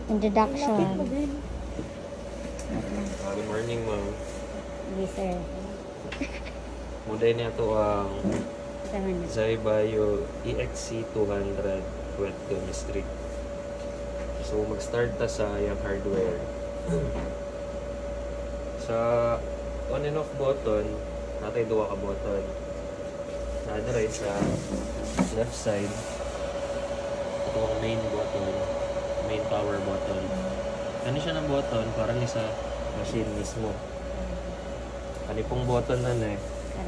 Introduction. Good morning, ma'am. Yes, sir. Muday niya to ang Sama na. Zybayo EXC200 wet chemistry. So, mag-start ta sa yung hardware. Sa on and off button, natay duwa ka button. Nadaray sa left side. Ito ang main button, main power button. Ano siya ng button? Parang sa machine mismo. Ano pong button na eh,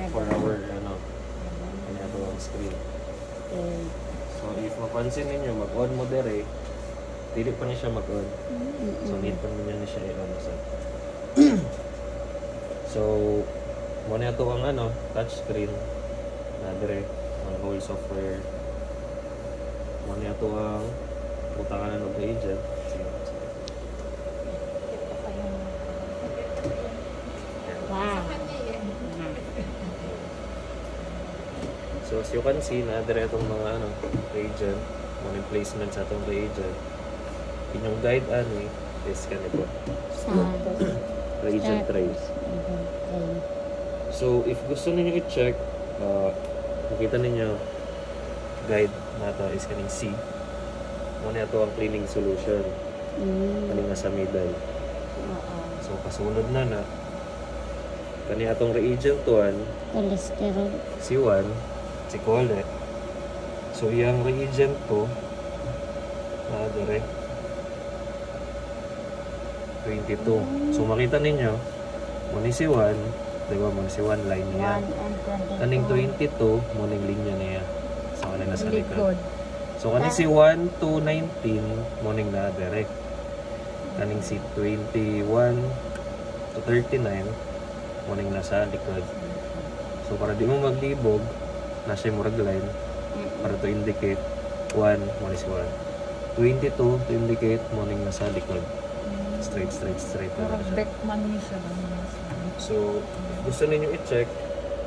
for our ano, ano ito ang screen. Okay. So if mapansin ninyo, mag-on mo dere, dili pa niya siya mag-on. So need pa niya siya i-on sa. So muna ito ang ano, touch screen na dere, ang whole software. Muna ito ang utangan ng agent. Wow. So as you can see, na-dire itong mga ano, reagent, mga placement sa itong reagent. Inyong guide ani is ganito. Sa Reagent trays. So if gusto niyo i-check, makita ninyo guide na ito is kaning C. Muna ito ang cleaning solution. Kaning nasa middle. So kasunod na kani atong reagent 1, cholesterol. C1, si Cole. So, yung reagent to, dire 22. So, makita ninyo, muna si 1, diba, muna si 1 line niya. 1 and 22. Kaning 22, muna yung linya niya. So, kanina sa likod. So, kaning si 1 to 19, muna yung dire. Kaning si 21 to 39, muna yung nasa likod. So, para di mo maglibog, nasa yung murag line para to indicate 1, muna si 1. 22 to indicate morning nasa likod. Straight na siya. Beckman niya siya. So, if gusto ninyo i-check,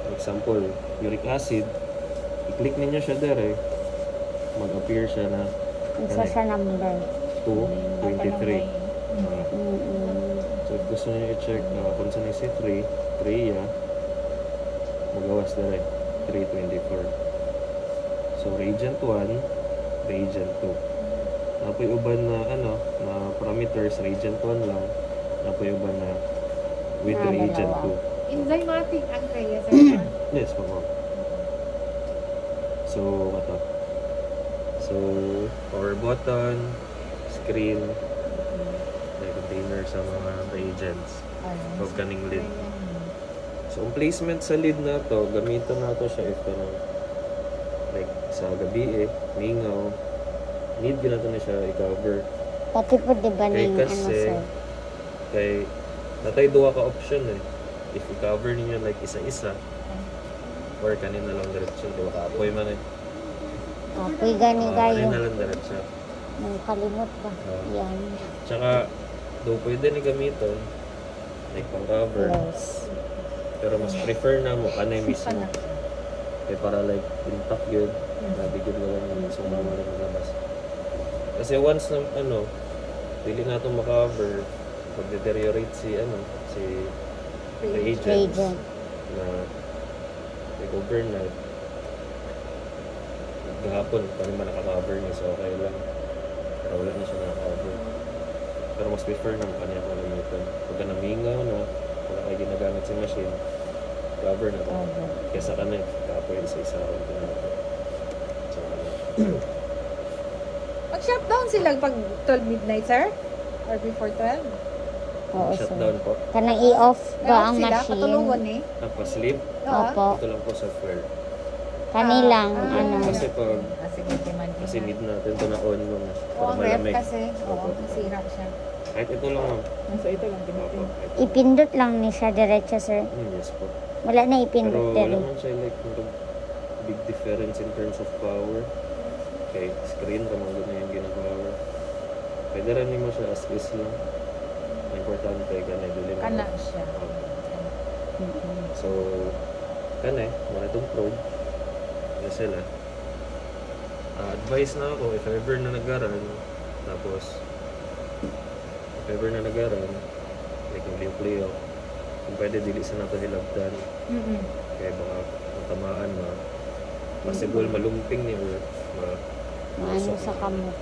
for example, uric acid, i-click ninyo siya there, mag-appear siya na Isa sa number. 223. So, if gusto ninyo i-check kung saan si 3, 3 magawas there, 324. So, reagent 1, reagent 2. Napoy uban na ano, na parameters, reagent 1 lang. Napoy uban na with reagent 2. Enzymatic ang kaya sir. Yes, po. So, ito. So, power button, screen, may container sa mga reagents. Huwag kaning lid. So, ang placement sa lid na to, gamitan na to siya if ano, like sa gabi mingaw, need ginato na siya i-cover. Pati po diba Kay ning ano kasi, sir? kay natay duwa ka option if i-cover ninyo like isa-isa, or kanina lang diretso, duwa ka apoy man Apoy gani kayo. kanina lang diretso. Kalimot ba? Yan. Tsaka, do pwede ni gamiton, like pang cover, Yes. pero mas prefer na mo kanay mismo. Kaya para like intact yun, nabigyan mo lang yung sumama rin maglabas. Kasi once na ano, dili na itong makover, pag-deteriorate si reagents na nag-overnight, gahapon, paano ba nakakover niya, so okay lang. Pero wala na siya nakakover. Pero mas prefer na kanya kung gamitin. Pag namingaw na, wala kayo ginagamit si machine, cover na ito. Kesa ka na kapoy sa isa rin ito natin. So, Mag-shutdown sila pag 12 midnight, sir? Or before 12? Oo, sir. shutdown po. Kanang i-off ba ang sila, machine? patulungan eh. Nagpa-sleep, Opo. ito lang po software. Kanilang ano. Kasi pag, Sige, demand kasi need natin ito na on mo na. Oo, Para ang ref malamig. kasi. Oo, nasira siya. Kahit ito lang ma'am. So, ito lang Opo, gamitin. kahit ito. Ipindot lang ni siya diretso, sir. Yes po. Wala na Pero ipindot wala dire. man siya like big difference in terms of power. Okay, screen ramang doon na yung ginapower. Pwede rin mo siya as is lang. Ang importante kana dili mo. Kana siya. So kana muna itong probe. Ano sila? Advice na ako if ever na nag-aral tapos If ever na nagaran, like nucleo, kung pwede dili sa nato hilabdan, kaya baka matamaan na, possible malumping ni or Maano sa kamot.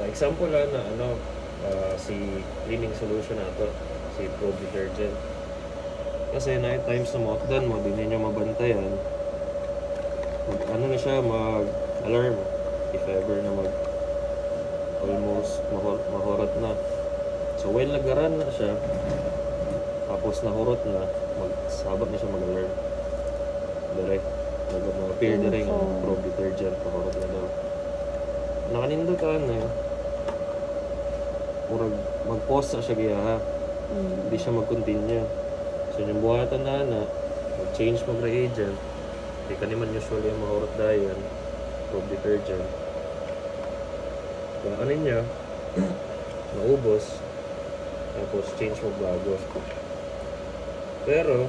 example na ano, si cleaning solution nato, si Pro Detergent. Kasi na times na mo-outdone mo, di ninyo mabantayan. Ano na siya, mag-alarm if ever na almost mahurot na. So when nagaran na siya, tapos nahurot na, sabak na siya mag-alarm. Direct, mag-appear direct ang Pro Detergent, mahurot na daw. Nakanindot ka na yun. Mag-pause na siya kaya ha. Hindi siya mag-continue. So yung buhatan na, mag-change mag-reagent. Hindi ka naman usually ang mahurot dahil Pro Detergent. Kung ano niya, naubos, tapos change mo bago. Pero,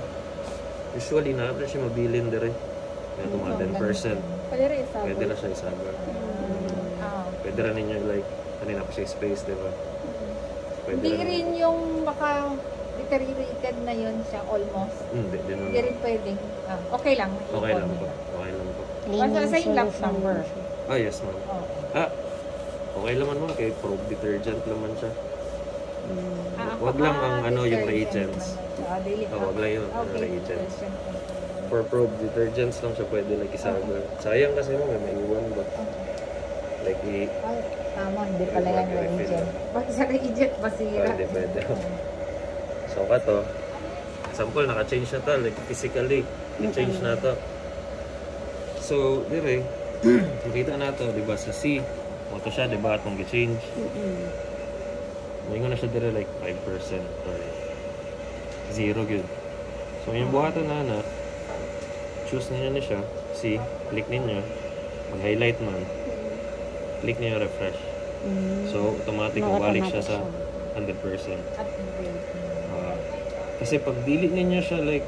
usually natin siya mabilin dire. Kaya mga 10%. Pwede na siya isaga. Pwede rin ninyo like, kanina pa siya space, diba? Pwede Hindi rin yung baka deteriorated na yun siya almost. Hindi Hindi rin pwedeng. Okay lang. Okay lang po. Okay lang po. Basta sa yung lap solution number. siya. Ah, yes ma'am. Okay naman ma'am, kay Probe Detergent naman siya. Wag lang ang ano yung reagents. Wag lang yung reagents. For Probe Detergents lang siya pwede like isaga. Sayang kasi mo may iwan ba? Like Tama, hindi pala yan reagent. Pag sa reagent, masira. Pwede. So kato, example, naka-change na to, like physically, na-change na to. So, dire, makita na to, di ba, sa C, moto siya, di ba, itong gi-change. Mayroon na siya dire, like 5% or 0 yun. So, yung buhatan na, choose ninyo na siya, C, click ninyo, mag-highlight man, click ninyo refresh. So, automatic balik siya sa 100%. Kasi pag dili ninyo siya like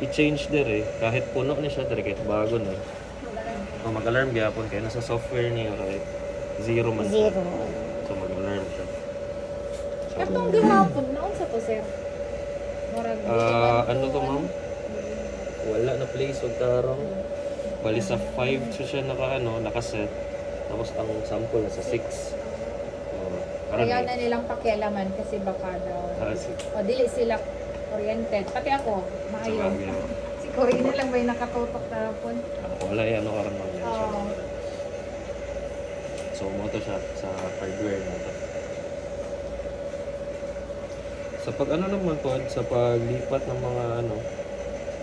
i-change dire, kahit puno ni siya dire, kahit bago na. Mag-alarm gyapon kaya nasa software niyo right. 0 man siya. Zero. So mag-alarm siya. Katong gihapon, naon sa to, sir? Murag Ano to ma'am? Wala na place og tarong. Bali sa 5 siya nakaset. Tapos ang sample nasa 6. Kaya na nilang pakialaman kasi baka daw. O dili sila oriented. Pati ako, maayo. Si Corina lang ba yung nakatutok na po? Wala yan, karon mo yan siya. So, mo to siya sa hardware mo to. Sa pag naman po, sa paglipat ng mga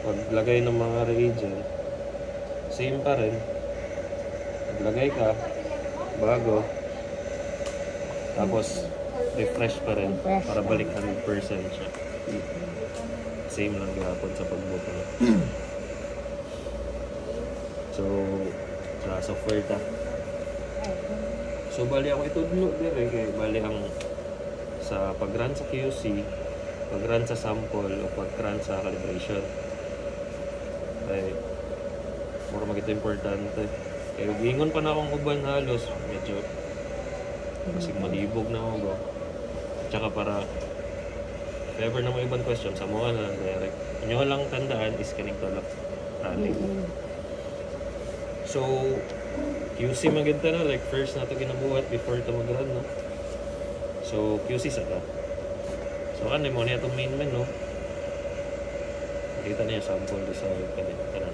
paglagay ng mga reagent, same pa rin. Paglagay ka, bago, tapos refresh pa rin para balik 100% siya. Same lang gahapon sa pag-book na. So, sa software ta. So, bali ako itudlo dire kay bali ang sa pag-run sa QC, pag-run sa sample o pag-run sa calibration. Kaya, mura magito importante. Kaya gingon pa na akong uban halos, medyo kasi malibog na ako ba. Tsaka para if ever na may ibang question sa mga na direct. Inyo lang tandaan is kanigtulak running. So, QC maganda na, like first na ito ginabuhat before ito mag-run, no? So, QC sa ta. So, ano mo niya itong main menu, no? Nakita niya sample sa kanina.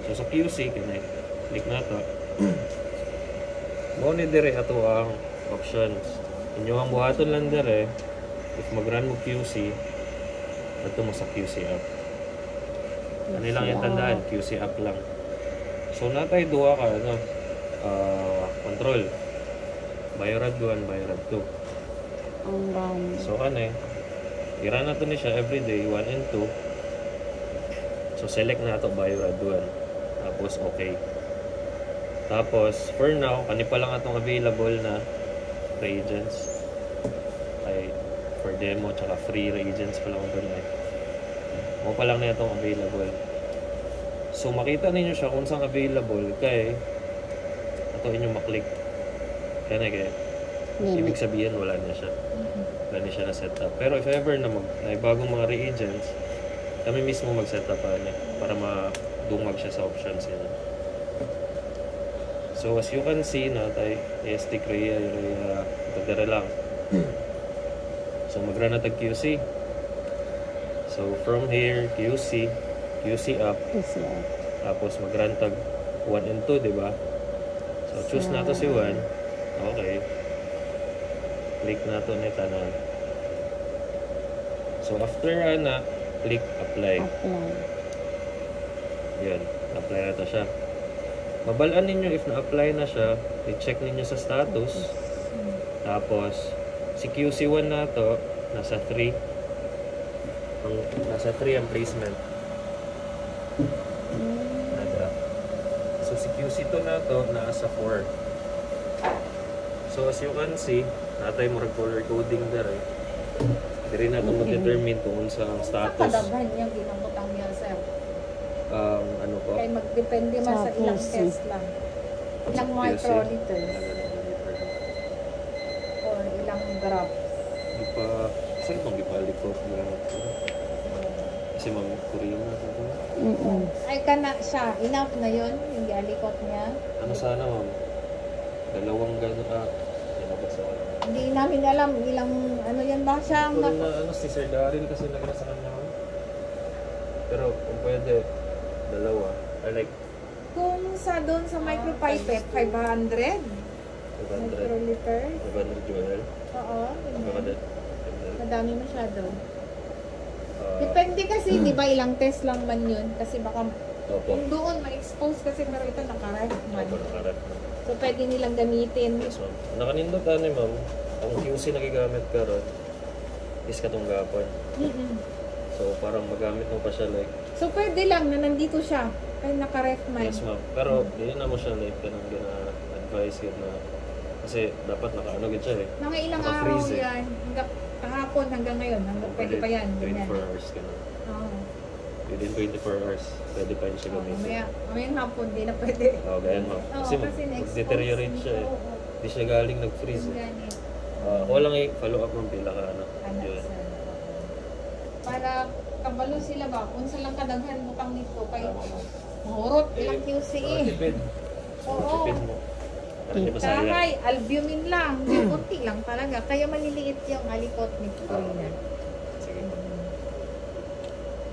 So, sa QC, click na ito. Mo ni dire ato ang options. Inyo ang buhaton lang dire if mag-run mo QC, ato mo sa QC app. Ano lang yung tandaan, QC app lang. So natay duha ka control. Biorad 1, Biorad 2. Ang dami. So i-run na to ni siya everyday 1 and 2. So select na ito Biorad 1. Tapos okay. Tapos, for now, kani pa lang atong available na reagents. Ay, for demo, tsaka free reagents pa lang ito na. Mo pa lang na itong available. So, makita ninyo siya kung saan available kay ito inyong maklik. Kaya na kaya. ibig sabihin wala na siya. Wala na siya na setup. Pero if ever na may bagong mga reagents, kami mismo mag-setup niya para madungag siya sa options niya. So as you can see na tayo AST Crea ito lang. So magra na tag QC. So from here QC up, tapos magra tag 1 and 2, di ba? So choose na to si 1. Okay. Click na to ni tanan. So after na click apply. Yan, apply na to siya. Mabalaan ninyo if na-apply na siya, i-check ninyo sa status. Tapos, si QC1 na to, nasa 3. Nasa 3 ang placement. Nada. So, si QC2 na to, nasa 4. So, as you can see, natay mo color coding there eh. Diri na itong mag-determine kung sa status. Kadaghan yung ginambutang niya, sir. Ano po? Kaya magdepende man sa ilang test lang. Ilang microliters or ilang grams. Saan bang ipalik ko? Kasi mga Korean na ito. Ay, kana siya. Enough na yun, yung alikot niya. Ano sana, ma'am? Dalawang gano'n. Yan ba sa Hindi namin alam ilang ano yan ba siya. Si Sir Daryl kasi nagana sa kanya, ma'am. Pero kung pwede, dalawa. Kung sa doon sa micropipette, 500 microliter. 500 journal. Oo. Madami masyado. Depende kasi, di ba ilang test lang man yun? Kasi baka kung doon ma-expose kasi pero ito naka-ref man. So pwede nilang gamitin. Yes, ma'am. Nakanindot ma'am, ang QC na gigamit karon is katong gapon. So parang magamit mo pa siya So pwede lang na nandito siya. Ay naka-ref man. Yes, ma'am. Pero hindi na mo siya kanang gina-advise yun na kasi dapat naka-ano gid siya eh. Mga ilang araw yan. Hanggang kahapon hanggang ngayon. Hanggang pwede pa yan. 24 hours ka na. Oo. Within 24 hours, pwede pa yun siya gamitin. Mamayang hapon, di na pwede. Oo, ganyan ma'am. Kasi mag-deteriorate siya eh. Hindi siya galing nag-freeze eh. Ako lang i-follow up ng pila ka yun. Para kabalo sila ba? Kung saan lang kadaghan butang nito kay mahurot ilang QC eh. Tipid. Oo. Tipid mo. Kahay, albumin lang. Kunti lang talaga. Kaya maliliit yung alikot ni Corina. Sige.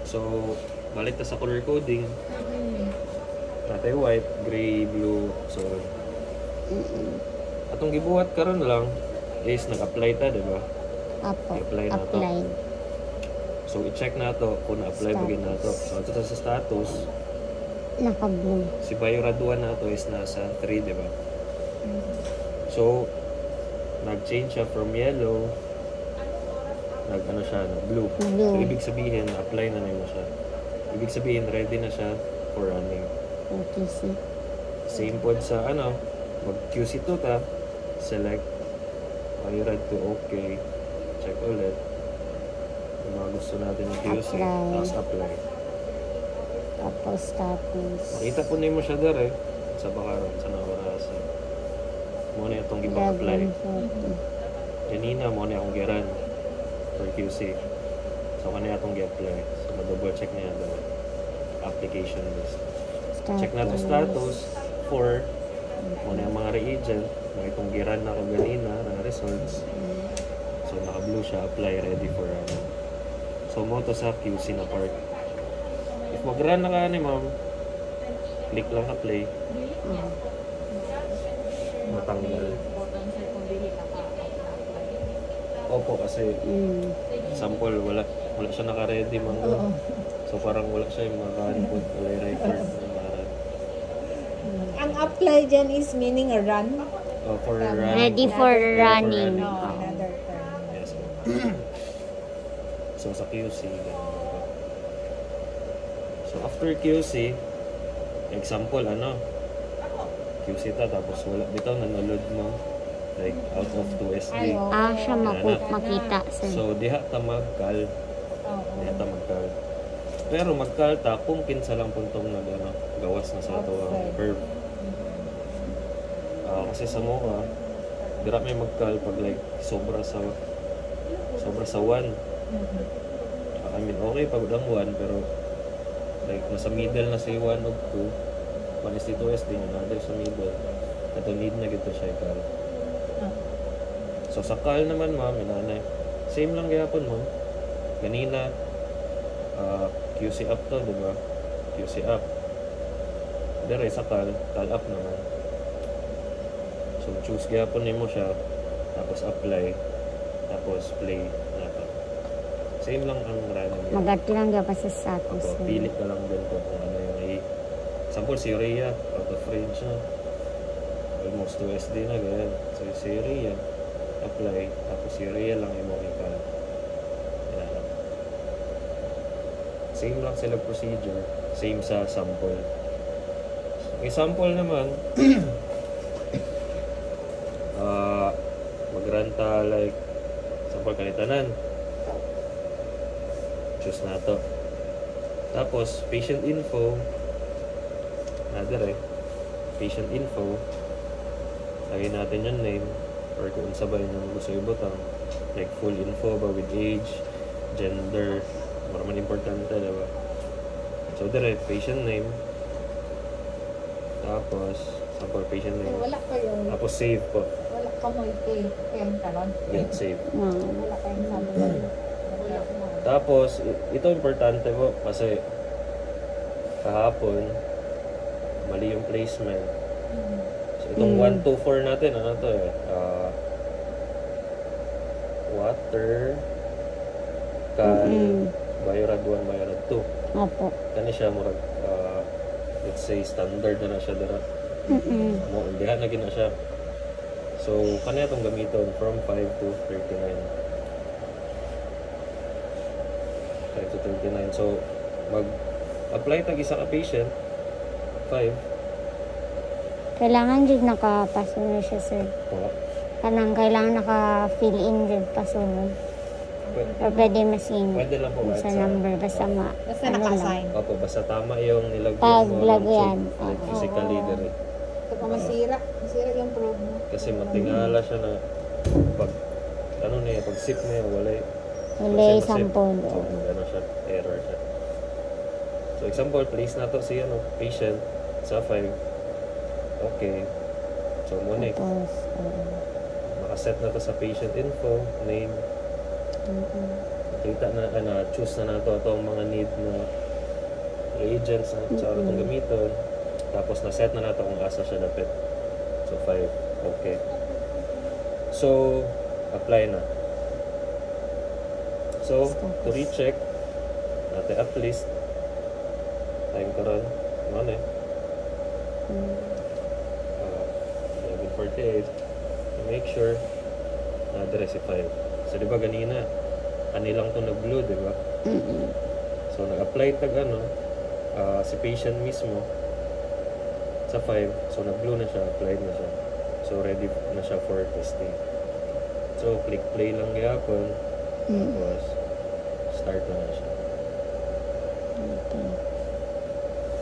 So, balik ta sa color coding. Natay white, gray, blue, so atong gibuhat karon lang is nag-apply ta, di ba? Apo. I-apply na to. Apply. So, i-check na to kung na-apply ba na to. So, ito sa status, Naka-blue. si Biorad 1 na to is nasa 3, di ba? So, nag-change siya from yellow, nag-ano siya, blue. So, ibig sabihin, na-apply na mo siya. Ibig sabihin, ready na siya for running. QC. Same pod sa mag-QC to ta, select, Biorad to OK, check ulit. Yung mga gusto natin ng QC, tapos apply. Tapos. Makita po na mo siya there sa bakaran, sa nakarasa. Muna itong ipang-apply. Kanina, muna akong giran for QC. So, kanina itong gi-apply. So, ma-double check niya the application list. Check na ito status for muna yung mga reagent. May itong giran na ako ganina na results. So, naka-blue siya, apply, ready for So, mo to sa QC na part. If mag-run na ka ma'am, click lang apply. Matanggal. Opo, kasi sample, wala siya naka-ready ma'am. So, parang wala siya yung maka-input, wala yung record. Ang apply dyan is meaning a run? For running. Ready for running. Another term. Yes, so, sa QC, so, after QC, example, QC ta, tapos wala, bitaw nanood mo, like, out of 2 SD. Siya makita, sir. So, diha ta magkal. Pero magkal ta, kung kinsa lang puntong gawas na sa ito ang curve. Kasi sa mukha, dira may magkal pag like sobra sa 1. I mean, okay pag ang 1, pero like nasa middle na si 1 o 2, panis dito SD nga na sa middle. Ito need na gito siya ikal. So sa kal naman ma'am, inanay. Same lang gayapon mo. Ganina, QC up to, di ba? QC up. Dire sa kal up naman. So choose gayapon nimo siya, tapos apply, tapos play nato. Same lang ang running. Magat lang siya pa sa status. Opo, pili ka lang din kung ano yung sample si Rhea, out of range na. Almost 2 SD na ganyan. So si Rhea, apply, tapos si Rhea lang yung makikal. Same lang sila procedure, same sa sample. So, sample naman, magranta like sample kanitanan. Choose na to. Tapos, patient info, patient info, lagay natin yung name, or kung sabay nyo gusto ibutang, like full info ba with age, gender, maraman importante, diba? So, patient name, tapos, sample patient name, Wala kayo. tapos save po. Wala ka mo i-PM ka nun. Get save. Wala kayong sabi nun. Wala mo. Tapos, ito importante po kasi kahapon, mali yung placement. So, itong 1, 2, 4 natin, ano to eh? Water, Cal, Biorad 1, Biorad 2. Opo. Kani siya, murag, let's say, standard na siya dira. Mo, indihan na gina siya. So, kanya itong gamiton from 5 to 39. 5 to 39. So, mag-apply tag isa ka patient, 5. Kailangan dyan nakapaso na siya, sir. Po. Kanang kailangan naka-fill in dyan paso. Or pwede masing Pwede lang po. sa number. Basta Basta ano lang. naka-assign. Opo, basta tama yung nilagyan Pag mo. ng lagyan. chip, like physically dire. Kapag masira yung probe mo. Kasi matingala siya na pag pag sip niya, wala Wala sample. So, ano siya, error siya. So, example, place na to si patient sa 5. Okay. So, muna Tapos, nakaset na to sa patient info, name. Kita na, choose na nato itong mga need na reagents na sa itong gamiton. Tapos, na-set na nato kung asa siya dapit. So, 5. Okay. So, apply na. So, to recheck, natin at least, time karon, ano eh, 11:48, to make sure na address si 5. So, di ba ganina, kanilang to nag-blue, di ba? So, nag-apply tag si patient mismo sa 5. So, nag-blue na siya, applied na siya. So, ready na siya for testing. So, click play lang yapon. Tapos, start na siya.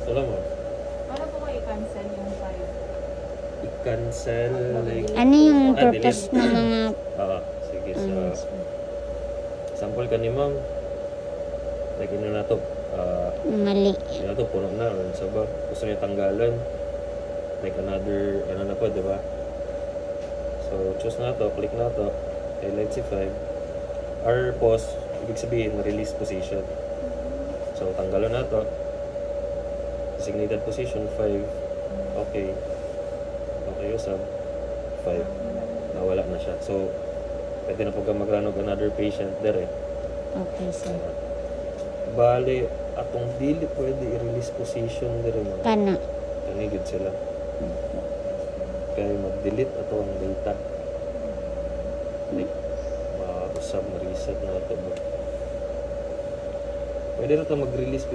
So lang mo. Ano po kayo i-cancel yung 5? I-cancel like... ano yung purpose delete. ng mga... Sige. Sa sample ka ni ma'am, like na to. Mali. Yun na to, puno na. Or sa ba? Gusto niya tanggalan. Like another, na po, di ba? So, choose na to. Click na to. Highlight si 5. Or pause, ibig sabihin, release position. So, tanggalan na to. Designated position, 5. Okay. Okay, usab. 5. Nawala na siya. So, pwede na po ka mag-run of another patient there. Okay, sir. Bale, atong dili pwede i-release position dire mo. Kana. Kanigid sila. Kaya mag-delete ato ang data. Like, mausap na reset na ito. Pwede na ito mag-release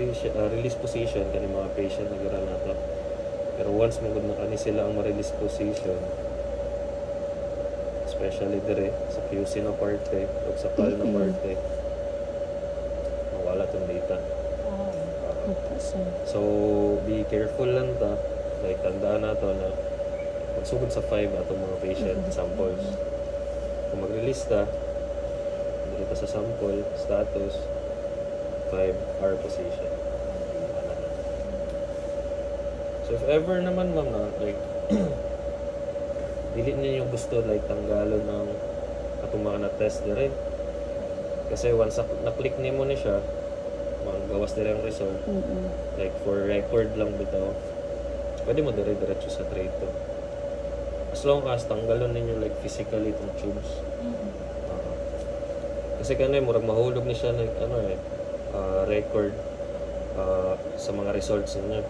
release position kani mga patient na gara na ito. Pero once magod na kani sila ang ma-release position, especially dire sa QC na parte o sa PAL na parte, mawala itong data. Okay, sir. So, be careful lang ta. Like, tandaan na to na kung magsugod sa 5 atong mga patient samples. Kung mag-release ta, dito sa sample, status, 5-hour position. So if ever naman ma'am na, like, dili niyo gusto like tanggalon ng atong mga na-test dire. Kasi once na-click nimo ni siya, magawas dire ang result. Like for record lang bitaw. Pwede mo dire-diretso sa trade. As long as tanggalon ninyo like physically itong tubes. Kasi kanay murag mahulog ni siya like record sa mga results niya.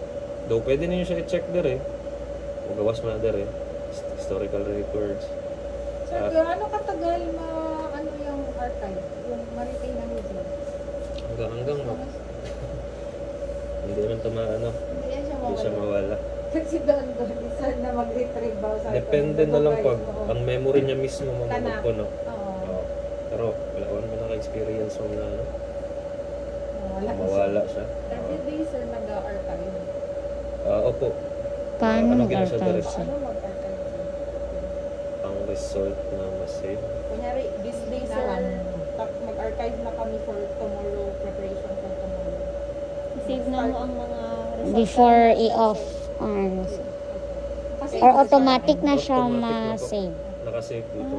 Though pwede niyo siya i-check dire. Magawas mo na dire historical records. Sir, gaano katagal yung archive? Yung ma-retain ang results? Hanggang hindi naman Hindi yan siya mawala. Kasi doon, isa na mag-retrieve ba? Depende na lang pag ang memory niya mismo mamagpuno. Oo. Pero wala mo naka-experience mo na Wala mawala siya. Every day, sir, nag-archive. Opo. Paano Ano gina siya mag-archive? direct? Ano mag-archive, sir? Ang result na ma-save. Kunyari, this day, sir, mag-archive na kami for tomorrow, preparation for tomorrow. Save na mo ang mga results. Before i-off. Kasi Or automatic na siya Automatic na po. ma-save. Naka-save dito.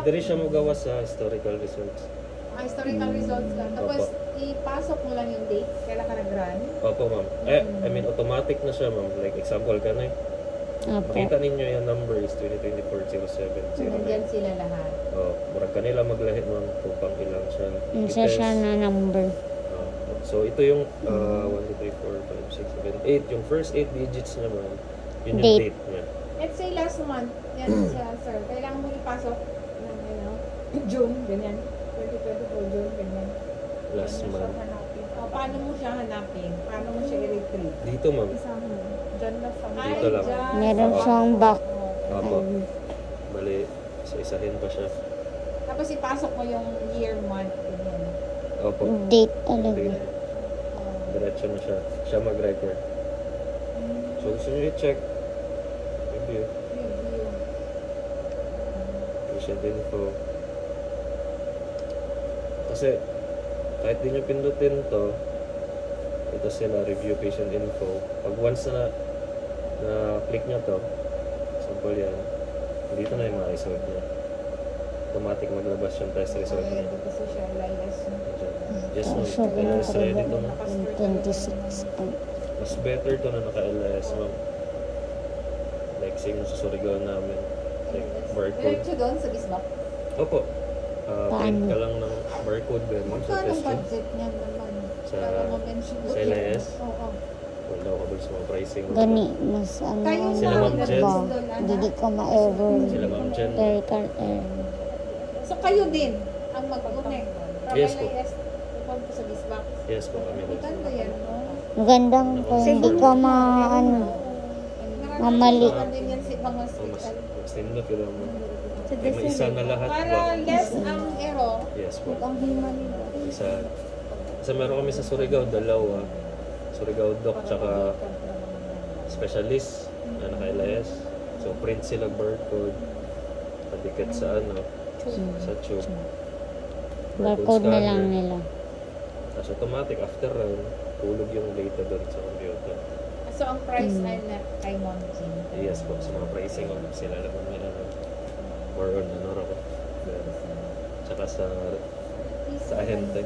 Dili siya magawa sa historical results. historical results lang. Tapos, Opo. ipasok mo lang yung date. Kailan ka nag-run. Opo ma'am. I mean automatic na siya ma'am. Like example kanay. Opo. Makita ninyo yung number is 2024-0709. Nandyan sila lahat. Murag kanila maglahit ma'am kung pang ilang siya. Isa siya na number. So ito yung 1, 2, 3, 4, 5, 6, 7, 8. Yung first 8 digits niya ma'am. Yun yung Date. date niya. Let's say last month, yan siya, sir. Kailangan mo ipasok ng, June, ganyan. 2024 June, ganyan. Last Paano mo siya month. hanapin? Paano mo siya hanapin? Paano mo siya i-retrieve? Dito ma'am. Diyan na sa Dito lang. Meron siyang back. Opo. Bali, sa isahin pa siya. Tapos ipasok mo yung year, month, ganyan. Opo. Date talaga. Date. Diretso na siya. Siya mag-record. So gusto nyo i-check. Review. Review. Patient info. Kasi kahit di nyo pindutin to, ito sila, review patient info. Pag once na click nyo to, sample yan, dito na yung mga result niya. Automatic maglabas yung test result niya. Kasi siya, LIS. Yes, ma'am. So, LS ready to na. 26. Mas better to na naka-LS, ma'am. Like same sa Surigao namin. Like barcode. Diretso doon sa Bisbak. Opo. Print Paano? ka lang ng barcode ganun sa Magkano test tube. budget niyan naman? Sa- Para ma-mention sa LIS? Oo. Wala ako kabul sa mga pricing. Gani, mas ano, Kayo Sila Ma'am Jen. ba? Hindi ka ma-ever. Sila Ma'am Jen. Clerical error. So kayo din ang mag-connect. From Yes po. LIS, pupunta sa Bisbak. Yes po kami. Maganda yan, no? Magandang kung hindi ka ano, mamali. Nakakatawa din yan sa mga Mas hospital. nindot yun mo. May maisa na lahat ba? Para less ang error. Yes po. Ang hima nila. Isa. Kasi meron kami sa Surigao, dalawa. Surigao Doc, tsaka specialist na naka-LIS. So print sila barcode. Patiket sa sa tube. Barcode na lang nila. Tapos automatic after run, tulog yung data doon sa computer. So ang price ay na kay Monjin. Yes po, sa mga pricing sila lang nila more on ko. Tsaka sa ahente.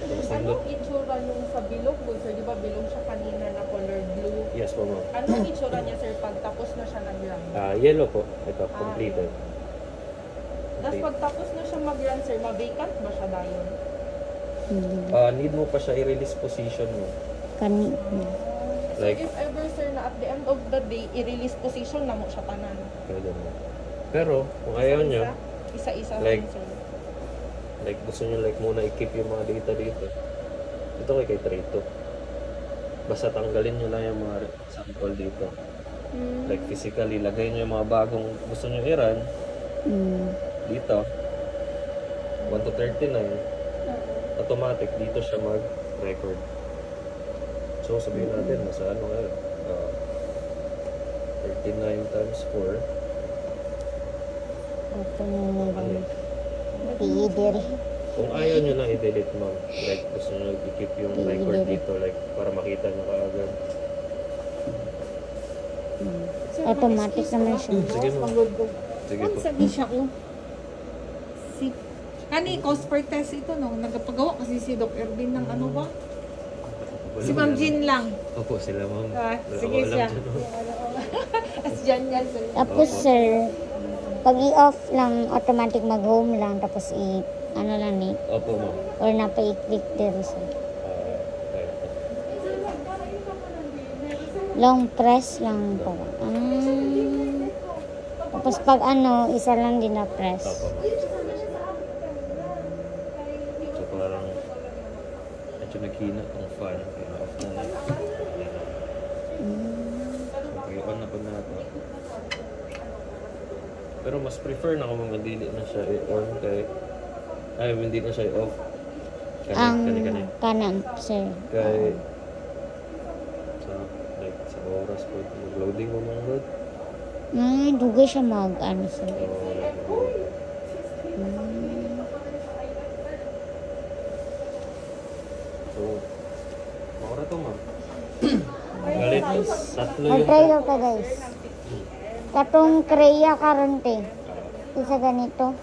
Tapos Anong itsura yung sa bilog mo, sir? Di ba bilog siya kanina na color blue? yes po ma'am. Anong itsura niya, sir, pag tapos na siya nag-run? Yellow po. Ito, completed. Tapos pag tapos na siya mag-run, sir, ma-vacant ba siya dayon? Need mo pa siya i-release position mo. Kani. So Like- if ever, sir, na at the end of the day, i-release position na mo siya tanan. Pwede mo. Pero, kung ayaw nyo, Isa-isa Like- lang, sir. like gusto nyo like muna i-keep yung mga data dito. Ito kay Trito. Basta tanggalin nyo lang yung mga sample dito. Like physically, lagay nyo yung mga bagong gusto nyo i-run dito. 1 to 39. Automatic, dito siya mag-record. So, sabihin natin, nasa ano ngayon? 39 times 4. Ito na nila. Piidiri. Kung ayaw nyo na i-delete, ma'am, like gusto nyo i-keep yung record dito, like para makita nyo kaagad. Automatic naman siya. Sige mo. Sige po. Sabi siya ko. Si Kani, cost per test ito, no? Nagpagawa kasi si Doc Ervin ng ano ba? Si Ma'am Jean lang. Opo, sila ma'am. Sige Wala siya. dyan, no? As dyan yan. Tapos sir, pag i-off lang, automatic mag-home lang. Tapos ano lang ni, Opo, ma'am. or napa-i-click din sir. Okay. Long press lang po. Tapos pag ano, isa lang din na press. Opo, ma'am. So parang medyo naghina ang fan. Kaya off na na. Okay, on na po na ito. Pero mas prefer na kung hindi na siya i-on kay hindi na siya i-off. Kani. Kanan, sir. Kay sa oras po loading mo mga load. Dugay siya ano sir. So, makura to ma'am. Galit, tatlo yung Mag-try daw ka guys. Katong Kreya karon te. Isa ganito.